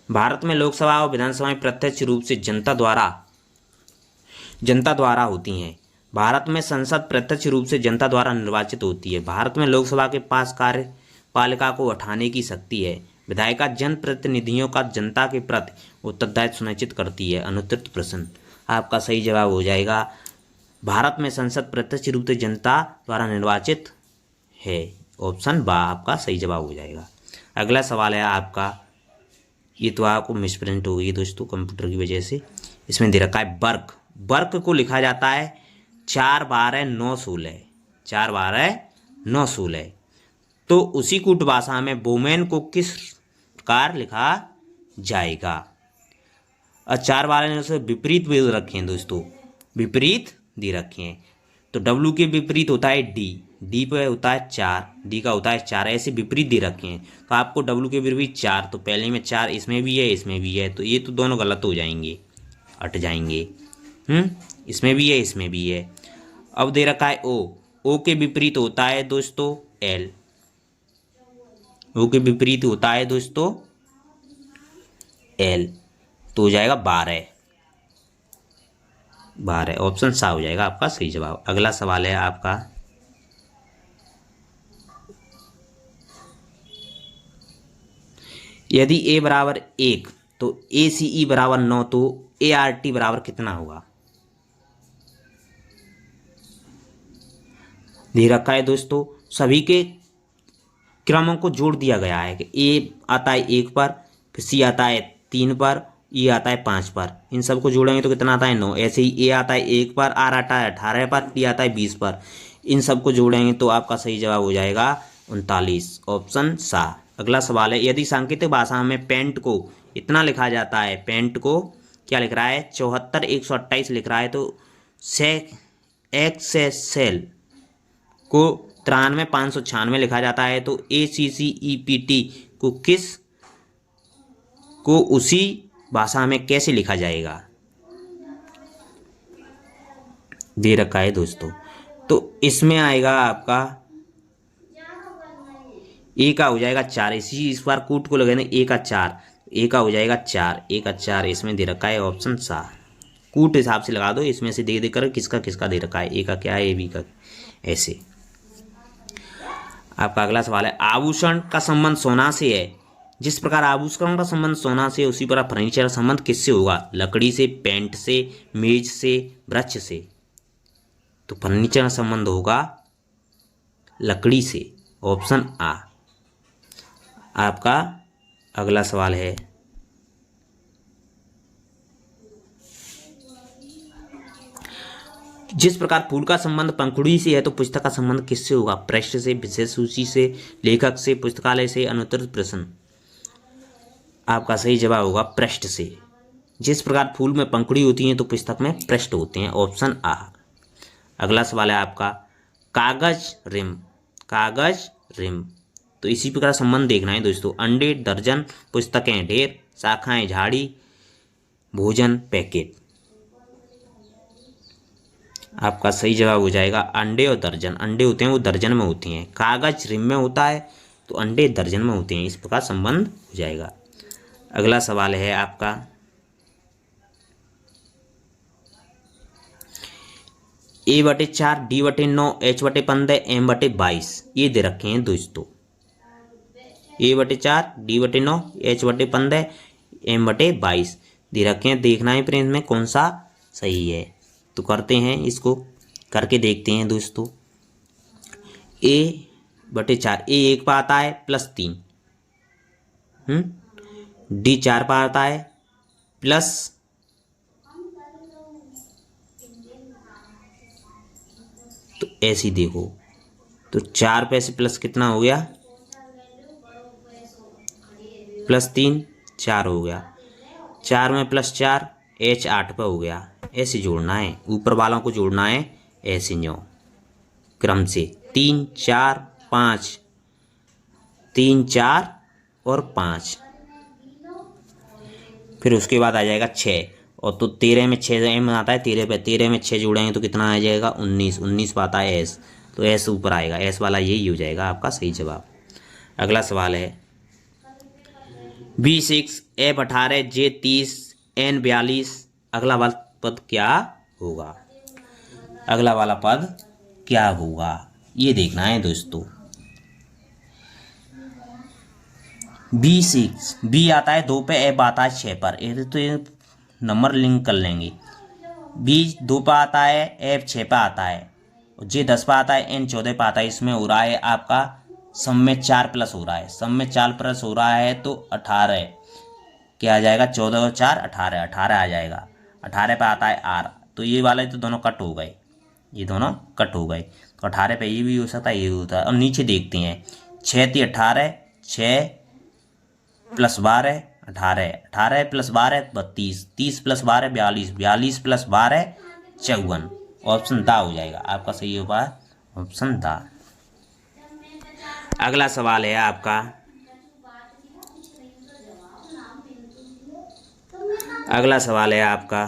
भारत में लोकसभा और विधानसभाएं प्रत्यक्ष रूप से जनता द्वारा होती हैं। भारत में संसद प्रत्यक्ष रूप से जनता द्वारा निर्वाचित होती है। भारत में लोकसभा के पास कार्यपालिका को उठाने की शक्ति है। विधायिका जनप्रतिनिधियों का जनता के प्रति उत्तरदायित्व सुनिश्चित करती है। अनुत्तरित प्रश्न आपका सही जवाब हो जाएगा भारत में संसद प्रत्यक्ष रूप से जनता द्वारा निर्वाचित है। ऑप्शन बा आपका सही जवाब हो जाएगा। अगला सवाल है आपका, ये तो आपको मिसप्रिंट हो गई दोस्तों कंप्यूटर की वजह से। इसमें दे रखा है वर्ग। वर्ग को लिखा जाता है 4 12 9 16, 4 12 9 16। तो उसी कूट भाषा में वुमेन को किस प्रकार लिखा जाएगा? और 4 12 से विपरीत भी रखे हैं दोस्तों, विपरीत दे रखे हैं। तो W के विपरीत होता है D, D पे होता है 4, D का होता है 4, ऐसे विपरीत दे रखे हैं। तो आपको W के विपरीत 4, तो पहले में 4 इसमें भी है इसमें भी है, तो ये तो दोनों गलत हो जाएंगे, हट जाएंगे। इसमें भी है इसमें भी है। अब दे रखा है O के विपरीत होता है दोस्तों L, O के विपरीत होता है दोस्तों L, तो हो जाएगा 12, ऑप्शन सा हो जाएगा आपका सही जवाब। अगला सवाल है आपका, यदि A बराबर 1 तो ACE बराबर 9, तो ART बराबर कितना होगा? दे रखा है दोस्तों, सभी के क्रमों को जोड़ दिया गया है कि A आता है 1 पर, फिर C आता है 3 पर, E आता है 5 पर। इन सबको जोड़ेंगे तो कितना आता है 9। ऐसे ही A आता है 1 पर, R आता है 18 पर, T आता है 20 पर। इन सबको जोड़ेंगे तो आपका सही जवाब हो जाएगा 39, ऑप्शन सा। अगला सवाल है, यदि सांकेतिक भाषा में पेंट को इतना लिखा जाता है, पेंट को क्या लिख रहा है 74 128 लिख रहा है, तो एक्सेल को 93 596 लिखा जाता है, तो ACCEPT को उसी भाषा में कैसे लिखा जाएगा? दे रखा है दोस्तों, तो इसमें आएगा आपका A का हो जाएगा 4, इस बार कूट को लगाने A का 4, A का हो जाएगा 4, A का 4 इसमें दे रखा है ऑप्शन सा। कूट हिसाब से लगा दो, इसमें से दे देकर किसका किसका दे रखा है, A का क्या है B का, ऐसे। आपका अगला सवाल है, आभूषण का संबंध सोना से है। जिस प्रकार आभूषण का संबंध सोना से, उसी प्रकार फर्नीचर का संबंध किससे होगा? लकड़ी से, पेंट से, मेज से, वृक्ष से। तो फर्नीचर का संबंध होगा लकड़ी से, ऑप्शन आ। आपका अगला सवाल है, जिस प्रकार फूल का संबंध पंखुड़ी से है, तो पुस्तक का संबंध किससे होगा? पृष्ठ से, विशेष सूची से, लेखक से, पुस्तकालय से। अनुत्तरित प्रश्न आपका सही जवाब होगा पृष्ठ से। जिस प्रकार फूल में पंखुड़ी होती है, तो पुस्तक में पृष्ठ होते हैं, ऑप्शन आ। अगला सवाल है आपका, कागज रिम, कागज रिम। तो इसी प्रकार संबंध देखना है दोस्तों। अंडे दर्जन, पुस्तकें ढेर, शाखाएं झाड़ी, भोजन पैकेट। आपका सही जवाब हो जाएगा अंडे और दर्जन। अंडे होते हैं वो दर्जन में होती हैं, कागज रिम में होता है, तो अंडे दर्जन में होते हैं। इस प्रकार संबंध हो जाएगा। अगला सवाल है आपका, A/4, D/9, H/15, M/22 ये दे रखे हैं दोस्तों। A/4, D/9, H/15, M/22 दे रखे हैं। देखना है फ्रेंड्स में कौन सा सही है, तो करते हैं, इसको करके देखते हैं दोस्तों। A/4, A 1 पर आता है +3, D 4 पर आता है प्लस, तो ऐसी देखो, तो 4 पे से प्लस कितना हो गया, +3 4 हो गया, 4 में +4 H 8 पे हो गया। ऐसे जोड़ना है, ऊपर वालों को जोड़ना है ऐसे न्यो क्रम से, 3 4 5, 3 4 और 5। फिर उसके बाद आ जाएगा 6, और तो 13 में 6 M आता है, 13 में 6 जोड़ेंगे तो कितना आ जाएगा 19, 19 पर आता है S, तो S ऊपर आएगा, S वाला यही हो जाएगा आपका सही जवाब। अगला सवाल है, B6 F18 J30 N42 अगला वाला पद क्या होगा? अगला वाला पद क्या होगा, ये देखना है दोस्तों। बी आता है 2 पे, एफ आता है 6 पर। तो ये नंबर लिंक कर लेंगे। बी 2 पे आता है, एफ 6 पे आता है, जे 10 पे आता है, एन 14 पे आता है। इसमें हो रहा है आपका सम में 4 प्लस हो रहा है, सम में 4 प्लस हो रहा है तो 18 क्या आ जाएगा, 14 और 4 18, 18 आ जाएगा। 18 पे आता है आर, तो ये वाले तो दोनों कट हो गए, ये दोनों कट हो गए। तो 18 पे ये भी हो सकता है, ये भी होता है। और नीचे देखते हैं, 6 × 18, 6 + 12 18, 18 + 12 32, 30 + 12 42, 42 + 12 54। ऑप्शन दा हो जाएगा आपका, सही होगा ऑप्शन दा। अगला सवाल है आपका, अगला सवाल है आपका